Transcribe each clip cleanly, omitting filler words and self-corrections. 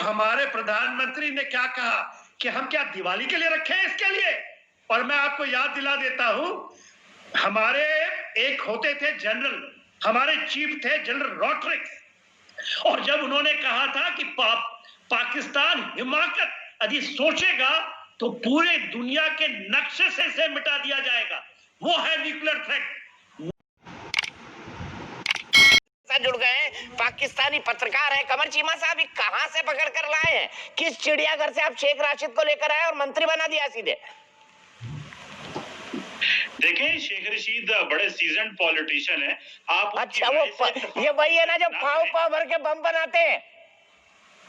हमारे प्रधानमंत्री ने क्या कहा कि हम क्या दिवाली के लिए रखे हैं इसके लिए। और मैं आपको याद दिला देता हूं, हमारे एक होते थे जनरल, हमारे चीफ थे जनरल रॉड्रिक्स, और जब उन्होंने कहा था कि पाकिस्तान हिमाकत यदि सोचेगा तो पूरे दुनिया के नक्शे से मिटा दिया जाएगा, वो है न्यूक्लियर थ्रेट। जुड़ गए हैं पाकिस्तानी पत्रकार है कमर चीमा साहब, कहां से पकड़ कर लाए हैं, किस चिड़ियाघर से आप शेख राशिद को लेकर आए और मंत्री बना दिया सीधे। देखिए शेख रशीद बड़े सीजन पॉलिटिशियन है। आप अच्छा वो ये वही है ना जो पाव पाव भर के बम बनाते हैं,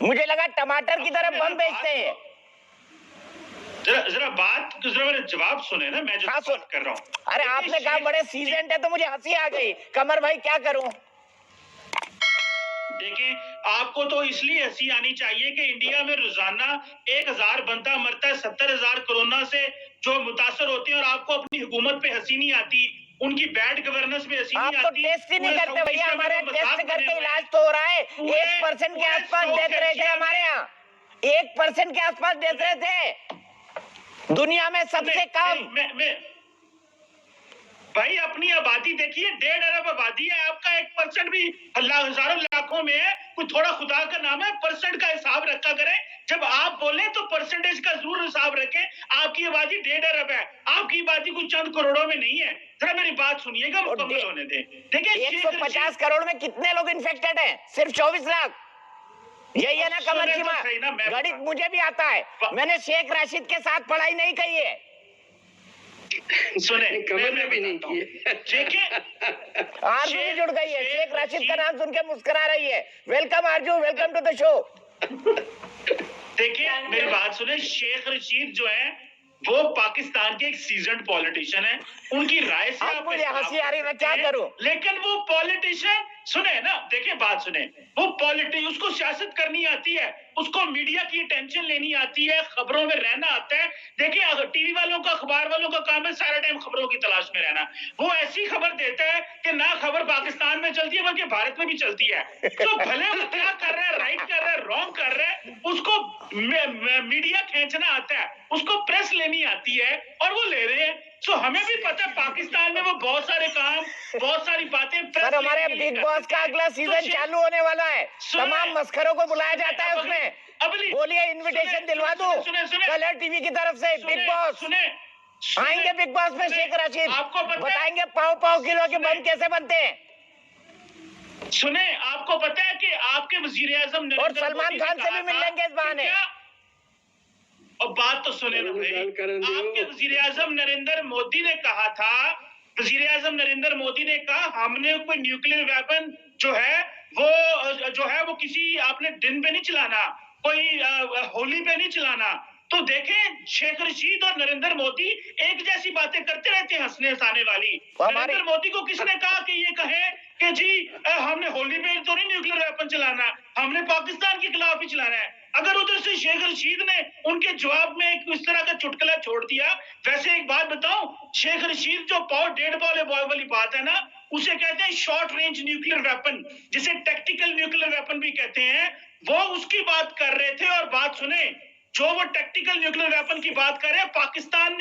मुझे लगा टमाटर की तरह बम बेचते हैं। जरा बात तो जरा मेरा जवाब सुने ना, मैं जो बात कर रहा हूँ। अरे आपने कहा बड़े सीजन है तो मुझे हंसी आ गई। कमर भाई क्या करूं। देखिए आपको तो इसलिए हंसी आनी चाहिए कि इंडिया में रोजाना 1000 बंदा मरता है, 70,000 कोरोना से जो मुतासर होते हैं, और आपको अपनी हुकूमत पे हंसी नहीं आती, उनकी बैड गवर्नेंस में हंसी नहीं आती। आप तो टेस्ट ही नहीं करते भैया, हमारे टेस्ट करके इलाज तो हो रहा है। 1% के आसपास डेथ रेट है हमारे यहाँ, 1% के आसपास डेथ रेट है दुनिया में सबसे कम। भाई अपनी आबादी देखिए, 1.5 अरब आबादी है, आपका 1% भी हजारों लाखों में है। कोई थोड़ा खुदा का नाम है, परसेंट का हिसाब रखा करें। जब आप बोले तो परसेंटेज का जरूर हिसाब रखें। आपकी आबादी 1.5 अरब है, आपकी आबादी कुछ चंद करोड़ों में नहीं है। जरा मेरी बात सुनिएगा, मुकम्मल होने दें। देखिए 150 करोड़ में कितने लोग इन्फेक्टेड हैं? सिर्फ 24 लाख। यही है ना कमर चीमा, गणित मुझे भी आता है, मैंने शेख राशिद के साथ पढ़ाई नहीं की है। सुने कमर ने भी नहीं की है। आरजू भी जुड़ गई है, शेख राशिद का नाम सुन के मुस्कुरा रही है। Welcome Aarzoo, welcome to the show. देखिए मेरी बात सुने, शेख रशीद जो है वो पाकिस्तान के एक सीजन्ड पॉलिटिशियन है। उनकी राय से आप मुझे हंसी आ रही, मैं क्या करूं। लेकिन वो पॉलिटिशियन सुने ना, देखिए बात सुने, वो उसको सियासत करनी आती है, उसको मीडिया की टेंशन लेनी आती है, खबरों में रहना आता है। देखिए अगर टीवी वालों का, अखबार वालों का काम है सारा टाइम खबरों की तलाश में रहना। वो ऐसी खबर देता है कि ना खबर पाकिस्तान में चलती है बल्कि भारत में भी चलती है। तो भले वो क्या कर रहा है, राइट कर रहा है, रॉन्ग कर रहा है, उसको मीडिया खींचना आता है, उसको प्रेस लेनी आती है, और वो ले रहे हैं। तो हमें भी पता है पाकिस्तान में वो बहुत सारे काम, बहुत सारी बातें। सर हमारे बिग बॉस का अगला सीजन चालू होने वाला है, तमाम मस्खरों को बुलाया जाता है उसमें। बोलिए इनविटेशन दिलवा दूं कलर टीवी की तरफ से। बिग बॉस आएंगे, बिग बॉस में शेख राशिद आपको बताएंगे पाव पाव किलो के बम कैसे बनते हैं। सुने आपको पता है कि आपके वजीर आजम और सलमान खान से भी मिल लेंगे इस बहाने। और बात तो सुने ना भाई, आपके वजीर आजम नरेंद्र मोदी ने कहा था, वजीर आजम नरेंद्र मोदी ने कहा हमने कोई न्यूक्लियर वेपन जो है वो किसी आपने दिन पे नहीं चलाना, कोई होली पे नहीं चलाना। तो देखें शेख रशीद और नरेंद्र मोदी एक जैसी बातें करते रहते हैं, हंसने हंसाने वाली। नरेंद्र मोदी को किसने कहा कि ये कहे कि जी हमने होली पे तो नहीं न्यूक्लियर वेपन चलाना, हमने पाकिस्तान के खिलाफ ही चलाना है। अगर उधर से शेख रशीद ने उनके जवाब में एक इस तरह का चुटकुला छोड़ दिया। वैसे एक बात बताऊं, शेख रशीद जो पाव 1.5 बॉय वाली बात है ना, उसे कहते हैं शॉर्ट रेंज न्यूक्लियर वेपन, जिसे टैक्टिकल न्यूक्लियर वेपन भी कहते हैं। वो उसकी बात कर रहे थे। और बात सुने, जो वो टैक्टिकल न्यूक्लियर वेपन की बात कर रहे हैं, पाकिस्तान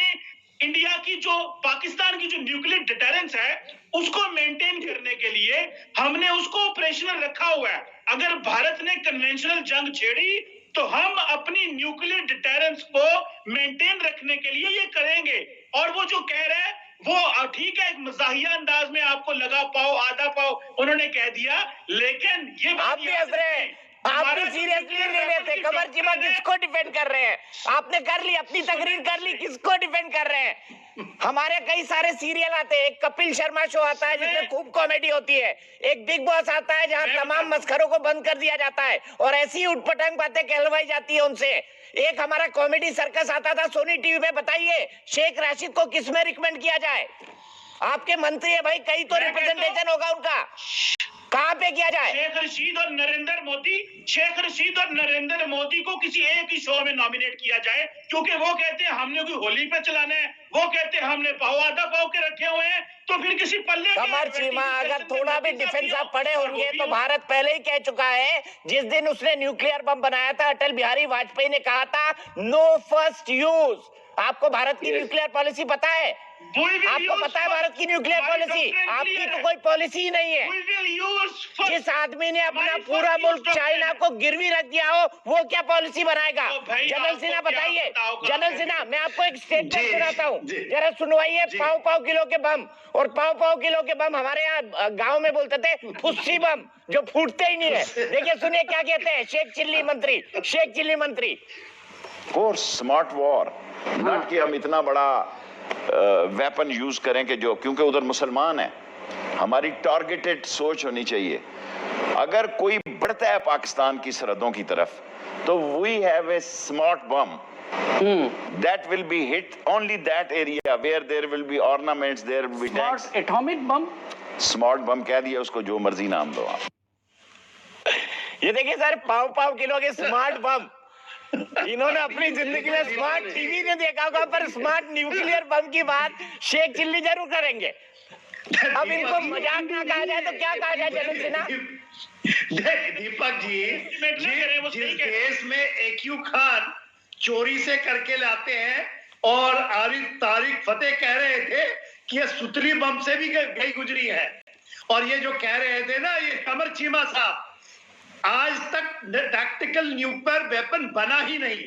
की जो न्यूक्लियर डिटरेंस है उसको मेंटेन करने के लिए हमने उसको ऑपरेशनल रखा हुआ है। अगर भारत ने कन्वेंशनल जंग छेड़ी तो हम अपनी न्यूक्लियर डिटरेंस को मेंटेन रखने के लिए ये करेंगे। और वो जो कह रहे हैं वो ठीक है, एक मजाहिया अंदाज में आपको लगा पाओ आधा पाओ उन्होंने कह दिया, लेकिन ये आप भी हंस रहे हैं, आप भी सीरियसली ले लेते। कमर चीमा किसको डिफेंड कर रहे हैं? आपने कर ली अपनी तकरीर, कर ली, किसको डिफेंड कर रहे हैं? हमारे कई सारे सीरियल आते हैं, एक कपिल शर्मा शो आता है जिसमें खूब कॉमेडी होती है, एक बिग बॉस आता है जहां तमाम मस्खरों को बंद कर दिया जाता है और ऐसी उठपटांग बातें कहलवाई जाती है उनसे। एक हमारा कॉमेडी सर्कस आता था सोनी टीवी पे। बताइए शेख राशिद को किसमें रिकमेंड किया जाए? आपके मंत्री है भाई, कहीं तो रिप्रेजेंटेशन होगा उनका। कहाँ पे किया जाए? शेख रशीद और नरेंद्र मोदी को किसी एक ही शो में नॉमिनेट किया जाए, क्योंकि वो कहते हैं हमने कोई होली पे चलाना है, वो कहते हैं हमने पाव आधा पाव के रखे हुए हैं, तो फिर किसी पल्ले कमर चीमा, अगर थोड़ा भी डिफेंस आप पढ़े होंगे तो भारत पहले ही कह चुका है, जिस दिन उसने न्यूक्लियर बम बनाया था, अटल बिहारी वाजपेयी ने कहा था नो फर्स्ट यूज। आपको भारत की न्यूक्लियर पॉलिसी पता है? आपको पता है भारत की न्यूक्लियर पॉलिसी? आपकी तो कोई पॉलिसी ही नहीं है। जिस आदमी ने अपना पूरा मुल्क चाइना को गिरवी रख दिया हो, वो क्या पॉलिसी बनाएगा? जनरल सिन्हा बताइए। जनरल सिन्हा, मैं आपको एक स्टेटमेंट सुनाता हूँ, जरा सुनवाइए। पाव किलो के बम, और पाव किलो के बम हमारे यहाँ गांव में बोलते थे फुस्सी बम, जो फूटते ही नहीं है। देखिए सुनिए क्या कहते हैं शेख चिल्ली मंत्री। कोर्स स्मार्ट वॉर, नॉट कि हम इतना बड़ा वेपन यूज करें कि जो, क्योंकि उधर मुसलमान है, हमारी टारगेटेड सोच होनी चाहिए। अगर कोई बढ़ता है पाकिस्तान की सरहदों की तरफ, तो we have a smart bomb that will be hit only that area where there will be ornaments, there will be tanks. Smart atomic bomb, smart बम कह दिया उसको, जो मर्जी नाम दो आप। ये देखिए सर, पाव किलो के स्मार्ट बम। इन्होंने अपनी जिंदगी में स्मार्ट टीवी नहीं देखा होगा, पर स्मार्ट न्यूक्लियर बम की बात शेख चिल्ली जरूर करेंगे। अब इनको मजाक ना कहा जाए तो क्या कहा जाए जनरल सिन्हा? दीपक जी, जिस देश में AQ खान चोरी से करके लाते हैं और आरिफ तारिक फतेह कह रहे थे कि ये सुतली बम से भी गई गुजरी है, और ये जो कह रहे थे ना, ये कमर चीमा साहब, आज तक टैक्टिकल न्यूक्लियर वेपन बना ही नहीं।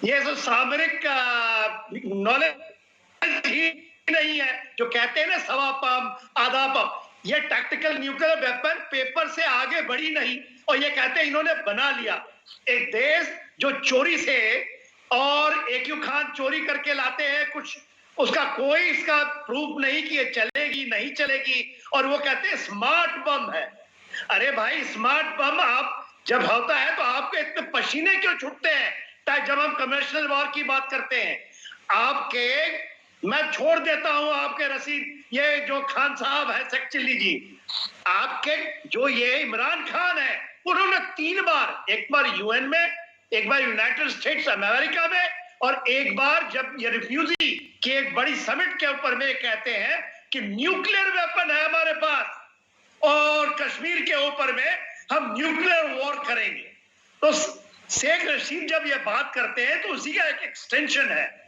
ये जो सामरिक नॉलेज ही नहीं है, जो कहते हैं ना सवा पम आधा पम, ये टैक्टिकल न्यूक्लियर वेपन पेपर से आगे बढ़ी नहीं, और ये कहते हैं इन्होंने बना लिया। एक देश जो चोरी से, और AQ खान चोरी करके लाते हैं कुछ, उसका कोई इसका प्रूफ नहीं कि ये चलेगी नहीं चलेगी, और वो कहते हैं स्मार्ट बम है। अरे भाई, स्मार्ट बम आप जब होता है तो आपके इतने पसीने क्यों छूटते हैं जब हम कन्वेंशनल वॉर की बात करते हैं? आपके, मैं छोड़ देता हूं आपके रसीद, ये जो खान साहब है शेख चिल्ली जी, आपके जो ये इमरान खान है, उन्होंने 3 बार, एक बार UN में, एक बार यूनाइटेड स्टेट्स अमेरिका में, और एक बार जब ये रिफ्यूजी की एक बड़ी समिट के ऊपर में कहते हैं कि न्यूक्लियर वेपन है हमारे पास, और कश्मीर के ऊपर में हम न्यूक्लियर वॉर करेंगे। तो शेख रशीद जब ये बात करते हैं तो उसी का एक एक्सटेंशन है।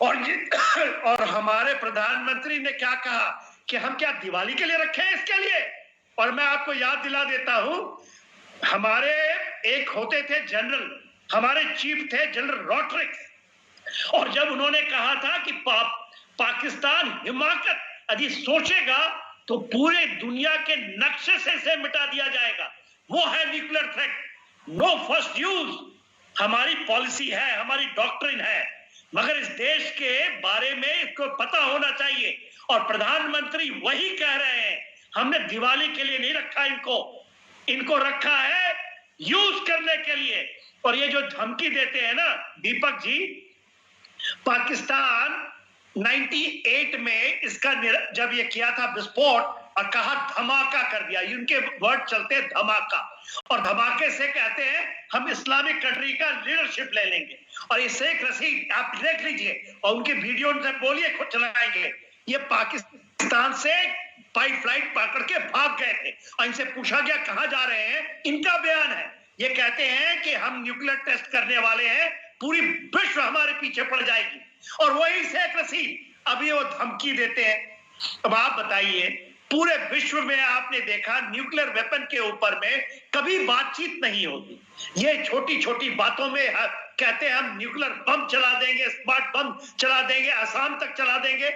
और हमारे प्रधानमंत्री ने क्या कहा कि हम क्या दिवाली के लिए रखे हैं इसके लिए? और मैं आपको याद दिला देता हूं, हमारे एक होते थे जनरल, हमारे चीफ थे जनरल रॉड्रिक्स, और जब उन्होंने कहा था कि पाकिस्तान हिमाकत यदि सोचेगा तो पूरे दुनिया के नक्शे से मिटा दिया जाएगा, वो है nuclear threat, no first use. हमारी पॉलिसी है, हमारी डॉक्ट्रिन है, मगर इस देश के बारे में इसको पता होना चाहिए, और प्रधानमंत्री वही कह रहे हैं, हमने दिवाली के लिए नहीं रखा इनको रखा है यूज करने के लिए। और ये जो धमकी देते हैं ना दीपक जी, पाकिस्तान 98 में इसका जब ये किया था विस्फोट, और कहा धमाका कर दिया, उनके वर्ड चलते हैं धमाका, और धमाके से कहते हैं हम इस्लामिक कंट्री का लीडरशिप ले लेंगे। और ये शेख रशीद आप देख लीजिए, और उनके वीडियो से बोलिए खुद चलाएंगे, ये पाकिस्तान से पाई फ्लाइट पकड़ के भाग गए थे, और इनसे पूछा गया कहां जा रहे हैं, इनका बयान है, ये कहते हैं कि हम न्यूक्लियर टेस्ट करने वाले हैं, पूरी विश्व हमारे पीछे पड़ जाएगी। और वही शेख रशीद अभी वो धमकी देते हैं। अब आप बताइए, पूरे विश्व में आपने देखा न्यूक्लियर वेपन के ऊपर में कभी बातचीत नहीं होती, ये छोटी छोटी बातों में कहते हैं हम न्यूक्लियर बम चला देंगे, स्मार्ट बम चला देंगे, असम तक चला देंगे।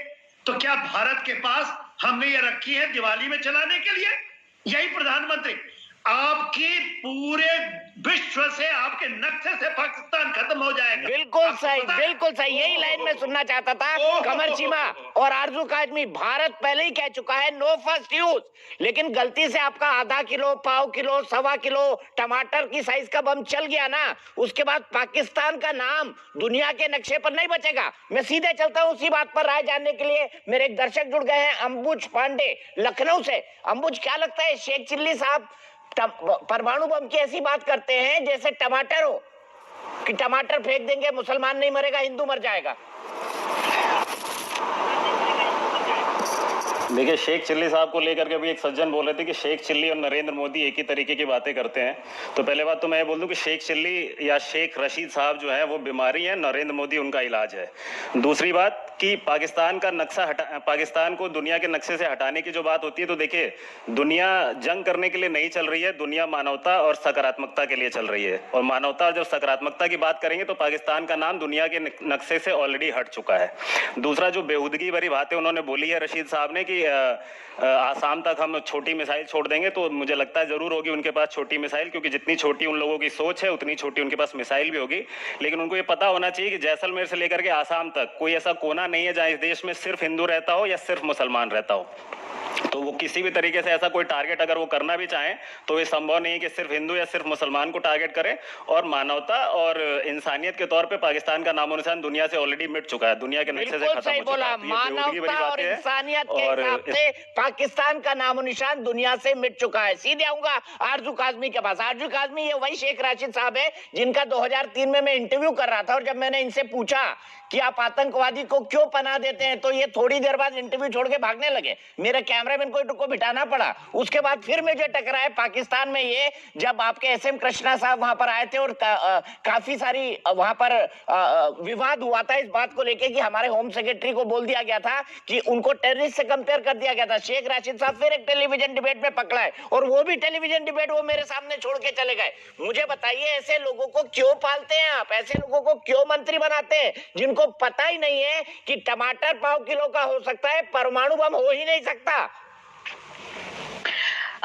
तो क्या भारत के पास हमने ये रखी है दिवाली में चलाने के लिए? यही प्रधानमंत्री, आपकी पूरे विश्व से, आपके नक्शे से पाकिस्तान खत्म हो जाएगा। बिल्कुल आपको सही, पता है? बिल्कुल सही, यही लाइन में सुनना चाहता था। कमर चीमा और आरजू काजमी, भारत पहले ही कह चुका है नो फर्स्ट यूज, लेकिन गलती से आपका आधा किलो, पाव किलो, सवा किलो टमाटर की साइज का बम चल गया ना, उसके बाद पाकिस्तान का नाम दुनिया के नक्शे पर नहीं बचेगा। मैं सीधे चलता हूँ उसी बात पर राय जानने के लिए। मेरे एक दर्शक जुड़ गए हैं, अंबुज पांडे लखनऊ से। अंबुज, क्या लगता है शेख चिल्ली साहब परमाणु बम की ऐसी बात करते हैं जैसे टमाटर हो, कि टमाटर फेंक देंगे मुसलमान नहीं मरेगा, हिंदू मर जाएगा? देखिए, शेख चिल्ली साहब को लेकर के भी एक सज्जन बोल रहे थे कि शेख चिल्ली और नरेंद्र मोदी एक ही तरीके की बातें करते हैं। तो पहले बात तो मैं बोल दूं कि शेख चिल्ली या शेख रशीद साहब जो है वो बीमारी है, नरेंद्र मोदी उनका इलाज है। दूसरी बात कि पाकिस्तान का नक्शा पाकिस्तान को दुनिया के नक्शे से हटाने की जो बात होती है, तो देखिए, दुनिया जंग करने के लिए नहीं चल रही है, दुनिया मानवता और सकारात्मकता के लिए चल रही है। और मानवता और जब सकारात्मकता की बात करेंगे तो पाकिस्तान का नाम दुनिया के नक्शे से ऑलरेडी हट चुका है। दूसरा, जो बेहूदगी भरी बातें उन्होंने बोली है रशीद साहब ने कि आसाम तक हम छोटी मिसाइल छोड़ देंगे, तो मुझे लगता है जरूर होगी उनके पास छोटी मिसाइल, क्योंकि जितनी छोटी उन लोगों की सोच है उतनी छोटी उनके पास मिसाइल भी होगी। लेकिन उनको ये पता होना चाहिए कि जैसलमेर से लेकर के आसाम तक कोई ऐसा कोना नहीं है जहां इस देश में सिर्फ हिंदू रहता हो या सिर्फ मुसलमान रहता हो। तो वो किसी भी तरीके से ऐसा कोई टारगेट अगर वो करना भी चाहें तो ये संभव नहीं है कि सिर्फ हिंदू या सिर्फ मुसलमान को टारगेट करें। और मानवता और इंसानियत के तौर पे पाकिस्तान का नामो निशान दुनिया से ऑलरेडी मिट चुका है, दुनिया के नक्शे से बिल्कुल खत्म सही हो चुका बोला, है। तो ये बेहूदगी भरी मानवता और बातें हैं। इंसानियत के और हिसाब से पाकिस्तान का नामो निशान दुनिया से मिट चुका है। सीधे आऊंगा आरजू काजमी के पास। आरजू काजमी, ये वही शेख राशिद साहब है जिनका 2003 में मैं इंटरव्यू कर रहा था, और जब मैंने इनसे पूछा कि आप आतंकवादी को क्यों पनाह देते हैं, तो ये थोड़ी देर बाद इंटरव्यू छोड़ के भागने लगे। मेरे कैमरामैन को बिठाना पड़ा। उसके बाद फिर मुझे टकराए पाकिस्तान में ये, जब आपके एसएम कृष्णा साहब वहां पर आए थे और काफी सारी वहां पर विवाद हुआ था इस बात को लेके कि हमारे होम सेक्रेटरी को बोल दिया गया था कि उनको टेररिस्ट से कंपेयर कर दिया गया था। शेख राशिद साहब फिर एक टेलीविजन डिबेट में पकड़ा है, और वो भी टेलीविजन डिबेट वो मेरे सामने छोड़ के चले गए। मुझे बताइए, ऐसे लोगों को क्यों पालते हैं आप? ऐसे लोगों को क्यों मंत्री बनाते हैं जिनको पता ही नहीं है कि टमाटर पाव किलो का हो सकता है, परमाणु बम हो ही नहीं सकता?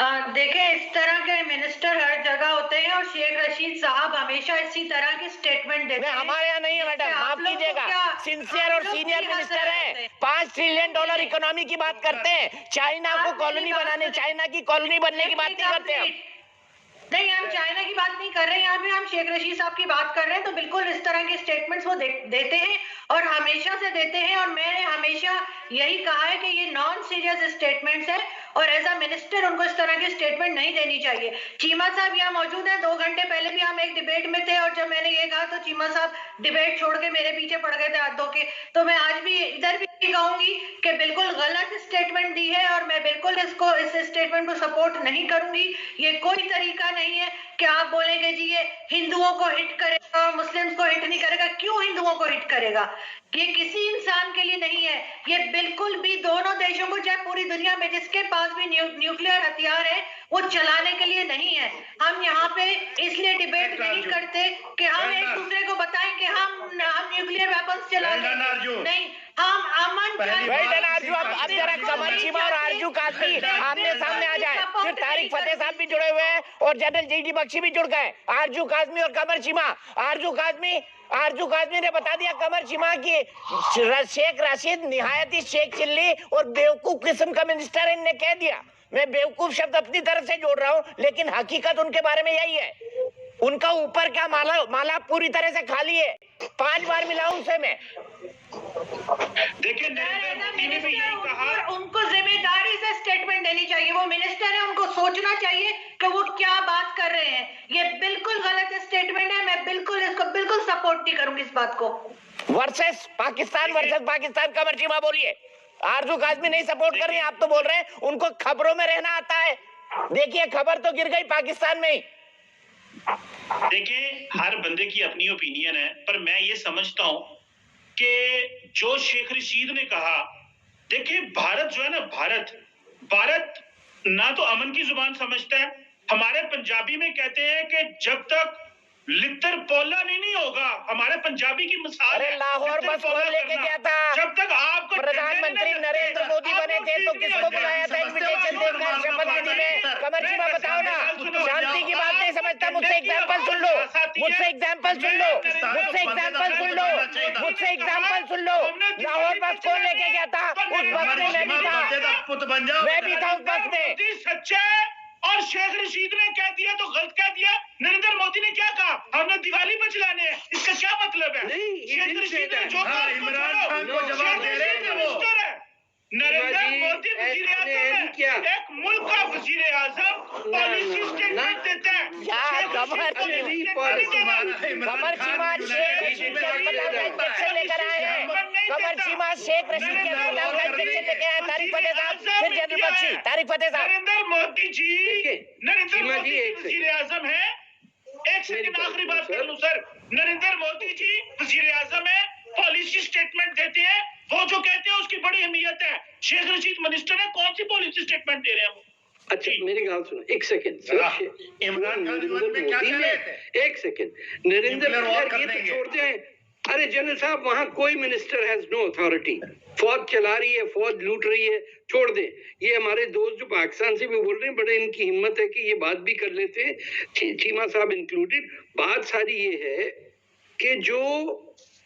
देखिए, इस तरह के मिनिस्टर हर जगह होते हैं, और शेख रशीद साहब हमेशा इसी तरह की स्टेटमेंट देते हैं। हमारे यहाँ नहीं है मैडम, माफ कीजिएगा, सिंसियर और सीनियर मिनिस्टर है। $5 ट्रिलियन इकोनॉमी की बात करते हैं, चाइना को कॉलोनी बनाने, चाइना की कॉलोनी बनने की बात नहीं करते हम। नहीं, हम चाइना की बात नहीं कर रहे हैं, यहाँ पे हम शेख रशीद साहब की बात कर रहे हैं। तो बिल्कुल इस तरह के स्टेटमेंट्स वो देते हैं, और हमेशा से देते हैं। और मैंने हमेशा यही कहा है कि ये नॉन सीरियस स्टेटमेंट्स है, और एज अ मिनिस्टर उनको इस तरह की स्टेटमेंट नहीं देनी चाहिए। चीमा साहब यहाँ मौजूद हैं, 2 घंटे पहले भी हम एक डिबेट में थे, और जब मैंने ये कहा तो चीमा साहब डिबेट छोड़ के मेरे पीछे पड़ गए थे हाथ धो के। तो मैं आज भी इधर भी कहूंगी कि बिल्कुल गलत स्टेटमेंट दी है, और मैं बिल्कुल इस स्टेटमेंट को सपोर्ट नहीं करूंगी। ये कोई तरीका नहीं है कि आप बोलेंगे जी ये हिंदुओं को हिट करेगा और मुस्लिम्स को हिट नहीं करेगा। क्यों हिंदुओं को हिट करेगा? ये किसी इंसान के लिए नहीं है। ये बिल्कुल भी दोनों देशों को, चाहे पूरी दुनिया में जिसके पास भी न्यूक्लियर हथियार है, वो चलाने के लिए नहीं है। हम यहाँ पे इसलिए डिबेट नहीं करते कि हम एक दूसरे को बताएं कि हम न्यूक्लियर वेपन्स चला नहीं, हम अमन अब जरा कमर चीमा और आरजू काजमी आमने सामने आ जाए। फिर तारिक फतेह साहब भी जुड़े हुए हैं, और जनरल जीडी बख्शी भी जुड़ गए। आरजू काजमी और कमर चीमा। आरजू काजमी ने बता दिया कमर चीमा की शेख राशिद निहायत ही शेख चिल्ली और बेवकूफ किस्म का मिनिस्टर, इनने कह दिया। मैं बेवकूफ शब्द अपनी तरफ से जोड़ रहा हूँ, लेकिन हकीकत उनके बारे में यही है। उनका ऊपर का माला पूरी तरह से खाली है। 5 बार मिला उनसे मैं। देखिए, नरेंद्र मोदी ने भी यही कहा, उनको जिम्मेदारी से स्टेटमेंट देनी चाहिए। वो मिनिस्टर है, उनको सोचना चाहिए कि वो क्या बात कर रहे हैं। ये बिल्कुल गलत स्टेटमेंट है। मैं बिल्कुल इसको बिल्कुल सपोर्ट नहीं करूंगी इस बात को। वर्सेस पाकिस्तान कमर चीमा बोलिए। आरजू काजमी नहीं सपोर्ट कर रही हैं, आप तो बोल रहे हैं उनको खबरों में रहना आता है। देखिए, खबर तो गिर गई पाकिस्तान में ही। देखिए, हर बंदे की अपनी ओपिनियन है, पर मैं ये समझता हूं कि जो शेख रशीद ने कहा, देखिए भारत जो है ना, भारत ना तो अमन की जुबान समझता है। हमारे पंजाबी में कहते हैं कि जब तक लित्तर पोला नहीं होगा, हमारे पंजाबी की मिसाल अरे लाहौर बस कौन लेके गया था? जब तक आपको प्रधानमंत्री नरेंद्र मोदी बने थे तो किसको बुलाया था इनविटेशन देकर शपथ विधि में? कमर चीमा बताओ ना। एग्जाम्पल सुन लो, आती है। मुझसे एग्जाम्पल सुन लो, पाकिस्तान को मुझसे बंदे एग्जाम्पल दखल सुन लो, बनाना चाहिए था। मुझसे एग्जाम्पल सुन लो। लाहौर बस कौन लेके गया था? उस बस में मैं भी था, बंदे दा पुत बन जाओ। मैं भी था उस बस में। मोदी सच्चा है और शेख रशीद ने कह दिया तो गलत कह दिया। नरेंद्र मोदी ने क्या कहा? हमने दिवाली पे चलाने हैं। इसका क्या मतलब है? नहीं, he Sheikh didn't Rashid say ने that. जो कहा हाँ, उसको इमरान छोड़ो। खान को जवाब शेख दे रहे रशीद हैं वो। मिनिस्टर है। नरेंद्र जी, मोदी वजीर ऐसे आजम नहीं किया। है। एक मुल्क का वजीर आजम पॉलिसी स्टेटमेंट देता है। क्या शेख खबर रशीद थी? policy statement अरे नहीं दे रहा। कमर चीमा शेख रशीद के खिलाफ इंजेक्शन लेकर आए हैं। कमर चीमा शेख रशीद के खिलाफ इंजेक्शन लेके आए। तारिक फतेह साहब, फिर जनरल बख्शी। तारिक फतेह साहब, नरेंद्र मोदी जी, देखिए, नरेंद्र सीमा जी, मोदी एक वजीर आजम है। एक सेकंड आखिरी बात कर लूं सर। नरेंद्र मोदी जी वजीर आजम है, पॉलिसी स्टेटमेंट देते हैं। वो जो कहते हैं उसकी बड़ी अहमियत है। शेख रशीद मिनिस्टर है, कौन सी पॉलिसी स्टेटमेंट दे रहे हैं वो? अच्छा मेरी गाल सुनो एक सेकंड। हाँ, इमरान खान जुम्मन में क्या कह रहे थे? एक सेकंड नरेंद्र न्यूक्लियर वॉर कर ये तो देंगे। छोड़ते हैं। अरे जनरल साहब वहाँ कोई मिनिस्टर हैज नो अथॉरिटी। फौज चला रही है, फौज लूट रही है, छोड़ दे। ये हमारे दोस्त जो पाकिस्तान से भी बोल रहे हैं, बड़े इनकी हिम्मत है कि ये बात भी कर लेते हैं, चीमा साहब इंक्लूडेड। बात सारी ये है कि जो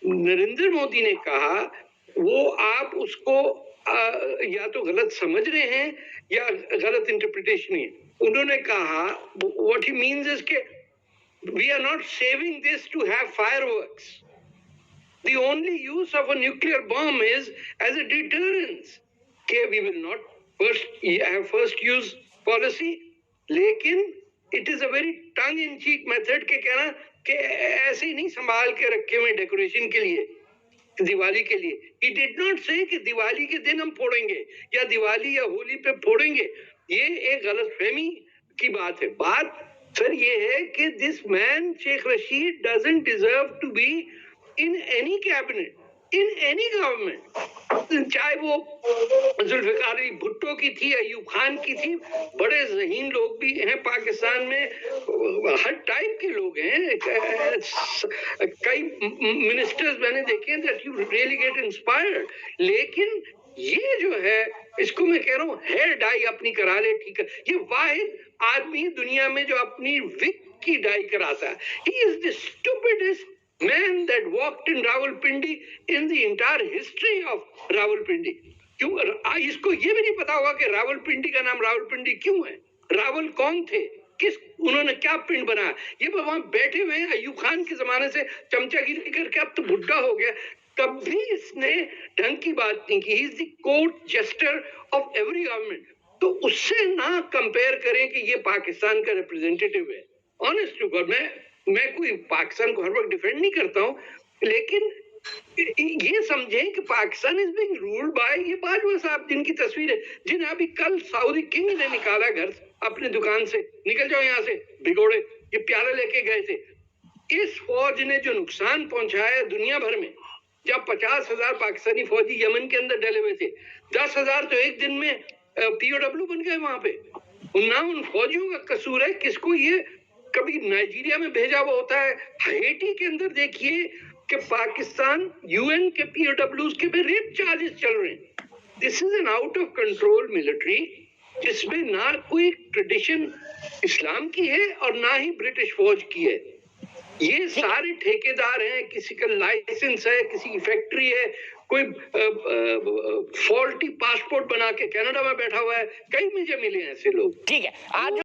नरेंद्र मोदी ने कहा वो आप उसको या तो गलत समझ रहे हैं या गलत इंटरप्रिटेशन है। उन्होंने कहा व्हाट ही मींस इज के we are not saving this to have fireworks. The only use of a nuclear bomb is as a deterrence. Okay, we will not have first use policy, लेकिन it is a very tongue in cheek method के कहना कि ऐसे ही नहीं संभाल के रखे हुए डेकोरेशन के लिए, दिवाली के लिए। He did not say कि दिवाली के दिन हम फोड़ेंगे या दिवाली या होली पे फोड़ेंगे। ये एक गलतफहमी की बात है। बात सर ये है कि this man Sheikh Rashid doesn't deserve to be in any cabinet, in any government, चाहे वो जुल्फिकार अली भुट्टो की थी, अयूब खान की थी। बड़े ज़हीन लोग भी हैं पाकिस्तान में, हर टाइप के लोग हैं। कई मिनिस्टर्स मैंने देखे that you really get inspired. लेकिन ये जो है, इसको मैं कह रहा हूँ हेयर डाई अपनी करा ले, ठीक है। ये वाहिद आदमी दुनिया में जो अपनी विग की डाई कराता है। He is the stupidest man that walked in Rawalpindi in the entire history of Rawalpindi. क्यों इसको ये भी नहीं पता होगा कि रावलपिंडी का नाम रावलपिंडी क्यों है? रावल कौन थे? किस उन्होंने क्या पिंड बनाया? ये वहां बैठे हुए हैं अयूब खान के जमाने से चमचागिरी करके, अब तो बुढ़ा हो गया, तब भी इसने ढंग की बात नहीं की। He is the court Juster of every government. तो उससे ना कंपेयर करें कि ये पाकिस्तान का रिप्रेजेंटेटिव है। ऑनेस्ट टू गॉड, मैं कोई पाकिस्तान को हर वक्त डिफेंड नहीं करता हूँ, लेकिन ये समझें कि Pakistan is being ruled by ये बाजवा साहब, जिनकी तस्वीर है, जिन्हें अभी कल सऊदी किंग ने निकाला घर अपने दुकान से, निकल जाओ यहाँ से भिगोड़े, ये प्याला लेके गए थे। इस फौज ने जो नुकसान पहुंचाया है दुनिया भर में, जब 50,000 पाकिस्तानी फौजी यमन के अंदर डले हुए थे, 10,000 तो एक दिन में POW बन गए वहां पे। ना उन फौजियों का कसूर है, किसको ये कभी नाइजीरिया में भेजा हुआ होता है। हैटी के अंदर देखिए कि पाकिस्तान UN के POWs के पे रेप चार्जेस चल रहे हैं। This is an out of control military, जिसमें ना कोई ट्रेडिशन इस्लाम की है और ना ही ब्रिटिश फौज की है। ये सारे ठेकेदार हैं, किसी का लाइसेंस है, किसी की फैक्ट्री है, कोई फॉल्टी पासपोर्ट बना के कनाडा में बैठा हुआ है। कई मुझे मिले हैं ऐसे लोग। ठीक है। आज